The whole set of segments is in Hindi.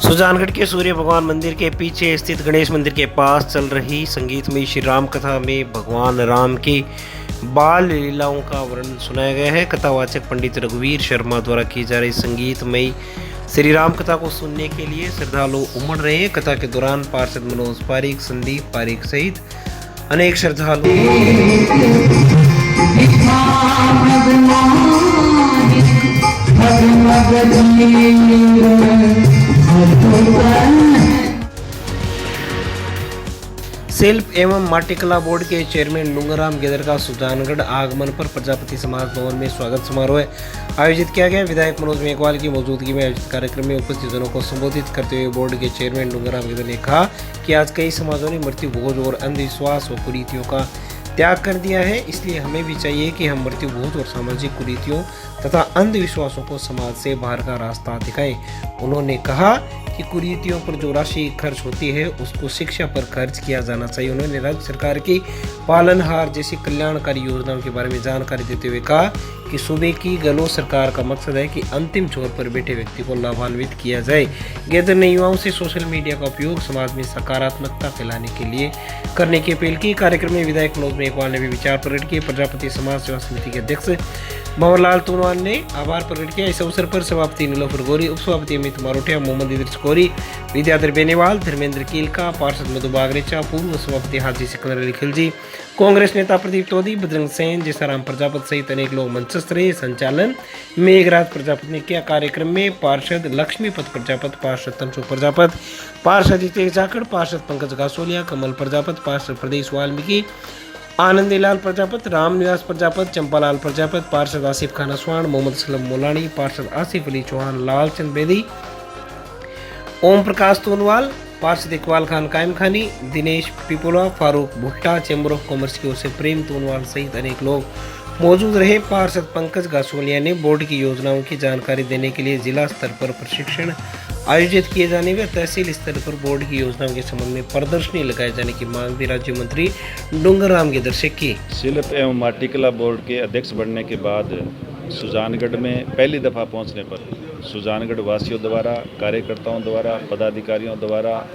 सुजानगढ़ के सूर्य भगवान मंदिर के पीछे स्थित गणेश मंदिर के पास चल रही संगीतमयी श्री राम कथा में भगवान राम की बाल लीलाओं का वर्णन सुनाया गया है। कथावाचक पंडित रघुवीर शर्मा द्वारा की जा रही संगीतमयी श्री राम कथा को सुनने के लिए श्रद्धालु उमड़ रहे हैं। कथा के दौरान पार्षद मनोज पारिक, संदीप पारिक सहित अनेक श्रद्धालु शिल्प एवं माटीकला बोर्ड के चेयरमैन डूंगरराम गेदर का सुजानगढ़ आगमन पर प्रजापति समाज भवन में स्वागत समारोह आयोजित किया गया। विधायक मनोज मेघवाल की मौजूदगी में आयोजित कार्यक्रम में उपस्थित जनों को संबोधित करते हुए बोर्ड के चेयरमैन डूंगरराम गेदर ने कहा कि आज कई समाजों ने मृत्यु भोज और अंधविश्वास और कुरीतियों का त्याग कर दिया है, इसलिए हमें भी चाहिए कि हम मृत्यु भोज और सामाजिक कुरीतियों तथा अंधविश्वासों को समाज से बाहर का रास्ता दिखाएं। उन्होंने कहा कि कुरीतियों पर जो राशि खर्च होती है उसको शिक्षा पर खर्च किया जाना चाहिए। उन्होंने राज्य सरकार की पालनहार जैसी कल्याणकारी योजनाओं के बारे में जानकारी देते हुए कहा कि सूबे की गहलोत सरकार का मकसद है कि अंतिम छोर पर बैठे व्यक्ति को लाभान्वित किया जाए। गेदर ने युवाओं से सोशल मीडिया का उपयोग समाज में सकारात्मकता फैलाने के लिए करने की अपील की। कार्यक्रम में विधायक मनोज मेघवाल ने भी विचार प्रकट किए। प्रजापति समाज सेवा समिति के अध्यक्ष भंवरलाल तूनवाल ने आभार प्रकट किया। इस अवसर पर सभापति नीलोफर गोरी, उपसभापति अमित मारोटिया, मोहम्मद इदरीस गोरी, विद्याधर बेनीवाल, धर्मेंद्र कीलका, पार्षद मधु बागरेचा, पूर्व सभापति हाजी सिकंदर अली खिलजी, कांग्रेस नेता प्रदीप तोदी, बजरंग सेन, जैसाराम प्रजापति सहित अनेक लोग मंचस्थ रहे। संचालन मेघराज प्रजापति ने किया। कार्यक्रम में पार्षद लक्ष्मीपत प्रजापति, पार्षद तंशु प्रजापति, पार्षद हितेश जाखड़, पार्षद पंकज गासोलिया, कमल प्रजापति, पार्षद प्रदेश वाल्मीकि, आनंदीलाल प्रजापति, रामनिवास प्रजापति, चंपालाल प्रजापति, पार्षद आसिफ खान असवान, मोहम्मद सलम मोलानी, पार्षद आसिफ अली चौहान, लालचंद बेदी, ओम प्रकाश तोनवाल, पार्षद इकबाल खान कायम खानी, दिनेश पिपोला, फारूक भुट्टा, चैम्बर ऑफ कॉमर्स की ओर से प्रेम तोनवाल सहित अनेक लोग मौजूद रहे। पार्षद पंकज गासोलिया ने बोर्ड की योजनाओं की जानकारी देने के लिए जिला स्तर पर प्रशिक्षण आयोजित किए जाने व तहसील स्तर पर बोर्ड की योजनाओं के संबंध में प्रदर्शनी लगाए जाने की मांग भी राज्य मंत्री डूंगरराम गेदर से की। शिल्प एवं माटीकला बोर्ड के अध्यक्ष बनने के बाद सुजानगढ़ में पहली दफ़ा पहुंचने पर सुजानगढ़ वासियों द्वारा, कार्यकर्ताओं द्वारा, पदाधिकारियों द्वारा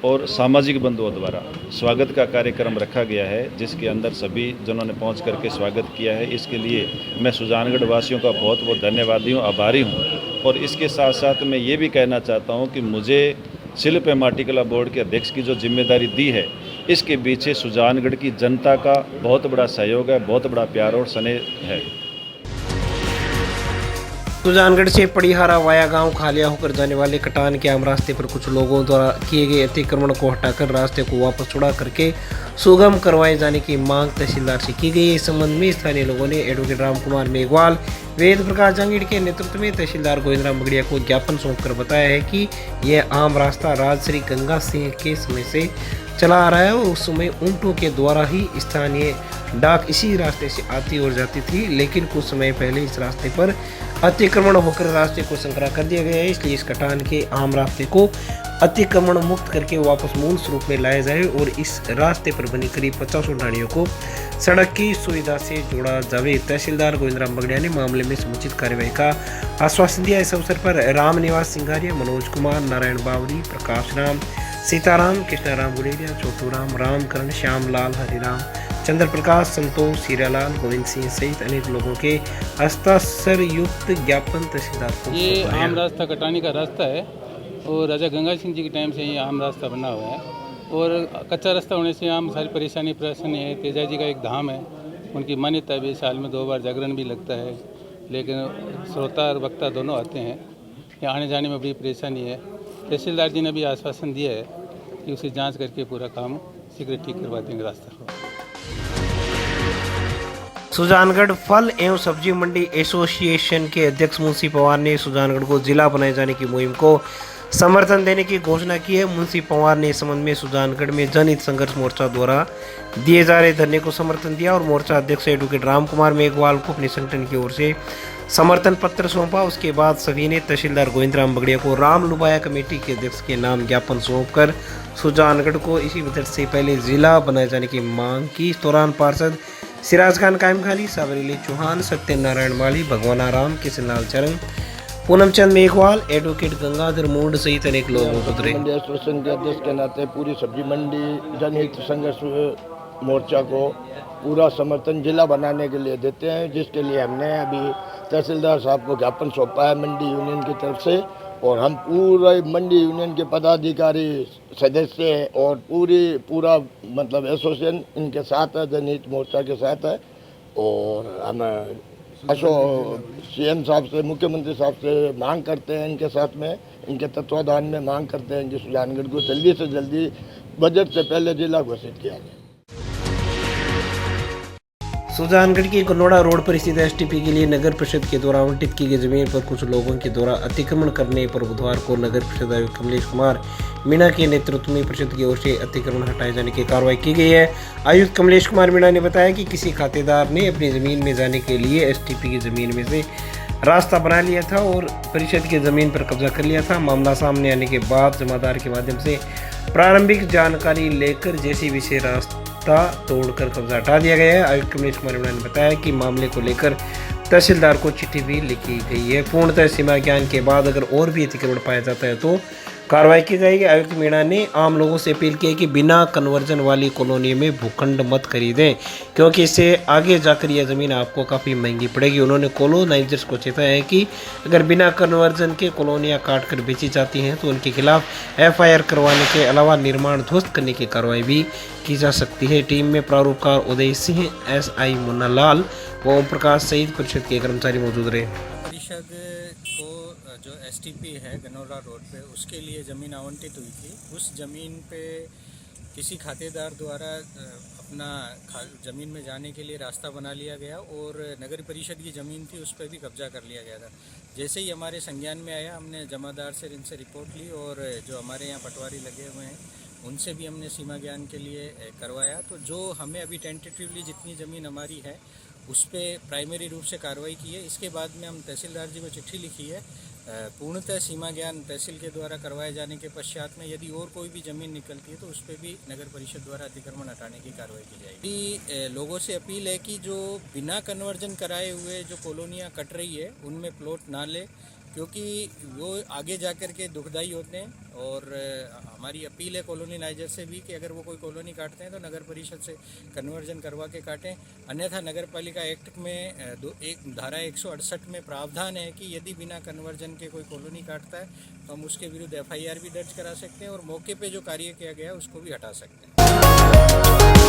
और सामाजिक बंधुओं द्वारा स्वागत का कार्यक्रम रखा गया है, जिसके अंदर सभी जनों ने पहुंच करके स्वागत किया है। इसके लिए मैं सुजानगढ़ वासियों का बहुत बहुत धन्यवादी हूँ, आभारी हूँ। और इसके साथ साथ मैं ये भी कहना चाहता हूँ कि मुझे शिल्प एवं माटीकला बोर्ड के अध्यक्ष की जो जिम्मेदारी दी है, इसके पीछे सुजानगढ़ की जनता का बहुत बड़ा सहयोग है, बहुत बड़ा प्यार और स्नेह है। सुजानगढ़ से पड़ीहारा वाया गांव खालिया होकर जाने वाले कटान के आम रास्ते पर कुछ लोगों द्वारा किए गए अतिक्रमण को हटाकर रास्ते को वापस छुड़ा करके सुगम करवाए जाने की मांग तहसीलदार से की गई। इस संबंध में स्थानीय लोगों ने एडवोकेट राम कुमार मेघवाल, वेद प्रकाश जांगीड़ के नेतृत्व में तहसीलदार गोविंदराम बगड़िया को ज्ञापन सौंपकर बताया है कि यह आम रास्ता राजश्री गंगा सिंह के समय से चला आ रहा है और उस समय ऊंटों के द्वारा ही स्थानीय डाक इसी रास्ते से आती और जाती थी, लेकिन कुछ समय पहले इस रास्ते पर अतिक्रमण होकर रास्ते को संकरा कर दिया गया है। इसलिए इस कटान के आम रास्ते को अतिक्रमण मुक्त करके वापस मूल स्वरूप में लाया जाए और इस रास्ते पर बनी करीब 50 ढाणियों को सड़क की सुविधा से जोड़ा जाए। तहसीलदार गोविंदराम बगड़िया ने मामले में समुचित कार्यवाही का आश्वासन दिया। इस अवसर पर रामनिवास सिंघारिया, मनोज कुमार, नारायण बावरी, प्रकाश राम, सीताराम, कृष्णाराम गुलेरिया, छोटू राम, रामकरण, श्यामलाल, हरिराम, चंद्र प्रकाश, संतोष, हीरालाल, गोविंद सिंह सहित अनेक लोगों के हस्ताक्षर युक्त ज्ञापन तहसीलदार को। ये आम रास्ता कटानी का रास्ता है और राजा गंगा सिंह जी के टाइम से ये आम रास्ता बना हुआ है और कच्चा रास्ता होने से आम सारी परेशानी है। तेजा जी का एक धाम है, उनकी मान्यता है, साल में 2 बार जागरण भी लगता है, लेकिन श्रोता और वक्ता दोनों आते हैं। यहाँ आने जाने में बड़ी परेशानी है। तहसीलदार जी ने भी आश्वासन दिया है कि उसे जांच करके पूरा काम शीघ्र ठीक करवा देंगे रास्ता को। सुजानगढ़ फल एवं सब्जी मंडी एसोसिएशन के अध्यक्ष मुंशी पवार ने सुजानगढ़ को जिला बनाए जाने की मुहिम को समर्थन देने की घोषणा की है। मुंशी पवार ने इस संबंध में सुजानगढ़ में जनहित संघर्ष मोर्चा द्वारा दिए जा रहे धरने को समर्थन दिया और मोर्चा अध्यक्ष एडवोकेट राम कुमार मेघवाल को अपने संगठन की ओर से समर्थन पत्र सौंपा। उसके बाद सभी ने तहसीलदार गोविंदराम बगड़िया को राम लुबाया कमेटी के अध्यक्ष के नाम ज्ञापन सौंपकर सुजानगढ़ को इसी बजट से पहले जिला बनाए जाने की मांग की। इस दौरान पार्षद सिराज खान कायम खानी, साबरीली चौहान, सत्यनारायण माली, भगवाना राम, किशन लाल चरण, पूनमचंद मेघवाल, एडवोकेट गंगाधर मूंड सहित अनेक लोग मौजूद रहे। मंडी एसोसिएशन के अध्यक्ष के नाते पूरी सब्जी मंडी जनहित संघर्ष मोर्चा को पूरा समर्थन जिला बनाने के लिए देते हैं, जिसके लिए हमने अभी तहसीलदार साहब को ज्ञापन सौंपा है मंडी यूनियन की तरफ से। और हम पूरे मंडी यूनियन के पदाधिकारी सदस्य और पूरा मतलब एसोसिएशन इनके साथ है, जनहित मोर्चा के साथ है। और हम सीएम साहब से, मुख्यमंत्री साहब से मांग करते हैं, इनके साथ में इनके तत्वाधान में मांग करते हैं कि सुजानगढ़ को जल्दी से जल्दी बजट से पहले जिला घोषित किया जाए। सुजानगढ़ की गनोड़ा रोड पर स्थित एसटीपी के लिए नगर परिषद के द्वारा आवंटित की गई जमीन पर कुछ लोगों के द्वारा अतिक्रमण करने पर बुधवार को नगर परिषद आयुक्त कमलेश कुमार मीणा के नेतृत्व में परिषद की ओर से अतिक्रमण हटाए जाने की कार्रवाई की गई है। आयुक्त कमलेश कुमार मीणा ने बताया कि किसी खातेदार ने अपनी जमीन में जाने के लिए एसटीपी की जमीन में से रास्ता बना लिया था और परिषद की जमीन पर कब्जा कर लिया था। मामला सामने आने के बाद जमादार के माध्यम से प्रारंभिक जानकारी लेकर जेसीबी से रास्ता तोड़कर कब्जा हटा दिया गया है। आयुक्त कमलेश कुमार मीणा ने बताया कि मामले को लेकर तहसीलदार को चिट्ठी भी लिखी गई है। पूर्णतः सीमा ज्ञान के बाद अगर और भी अतिक्रमण पाया जाता है तो कार्रवाई की जाएगी। आयुक्त मीणा ने आम लोगों से अपील की है कि बिना कन्वर्जन वाली कॉलोनी में भूखंड मत खरीदें, क्योंकि इससे आगे जाकर यह ज़मीन आपको काफ़ी महंगी पड़ेगी। उन्होंने कॉलोनाइजर्स को चेताया है कि अगर बिना कन्वर्जन के कॉलोनियां काट कर बेची जाती हैं तो उनके खिलाफ एफआईआर करवाने के अलावा निर्माण ध्वस्त करने की कार्रवाई भी की जा सकती है। टीम में प्रारूपकार उदय सिंह, एसआई मुन्ना लाल व ओम प्रकाश सहित परिषद के कर्मचारी मौजूद रहे। परिषद को जो एसटीपी है गनौरा रोड पे, उसके लिए ज़मीन आवंटित हुई थी। उस ज़मीन पे किसी खातेदार द्वारा अपना ज़मीन में जाने के लिए रास्ता बना लिया गया और नगर परिषद की ज़मीन थी उस पर भी कब्जा कर लिया गया था। जैसे ही हमारे संज्ञान में आया, हमने जमादार से इनसे रिपोर्ट ली और जो हमारे यहाँ पटवारी लगे हुए हैं उनसे भी हमने सीमा ज्ञान के लिए करवाया। तो जो हमें अभी टेंटेटिवली जितनी ज़मीन हमारी है उस पर प्राइमरी रूप से कार्रवाई की है। इसके बाद में हम तहसीलदार जी को चिट्ठी लिखी है। पूर्णतः सीमा ज्ञान तहसील के द्वारा करवाए जाने के पश्चात में यदि और कोई भी ज़मीन निकलती है तो उस पर भी नगर परिषद द्वारा अतिक्रमण हटाने की कार्रवाई की जाएगी। लोगों से अपील है कि जो बिना कन्वर्जन कराए हुए जो कॉलोनियाँ कट रही है उनमें प्लॉट ना ले, क्योंकि वो आगे जाकर के दुखदायी होते हैं। और हमारी अपील है कॉलोनीनाइजर से भी कि अगर वो कोई कॉलोनी काटते हैं तो नगर परिषद से कन्वर्जन करवा के काटें, अन्यथा नगर पालिका एक्ट में धारा 168 में प्रावधान है कि यदि बिना कन्वर्जन के कोई कॉलोनी काटता है तो हम उसके विरुद्ध एफआईआर भी दर्ज करा सकते हैं और मौके पे जो कार्य किया गया है उसको भी हटा सकते हैं।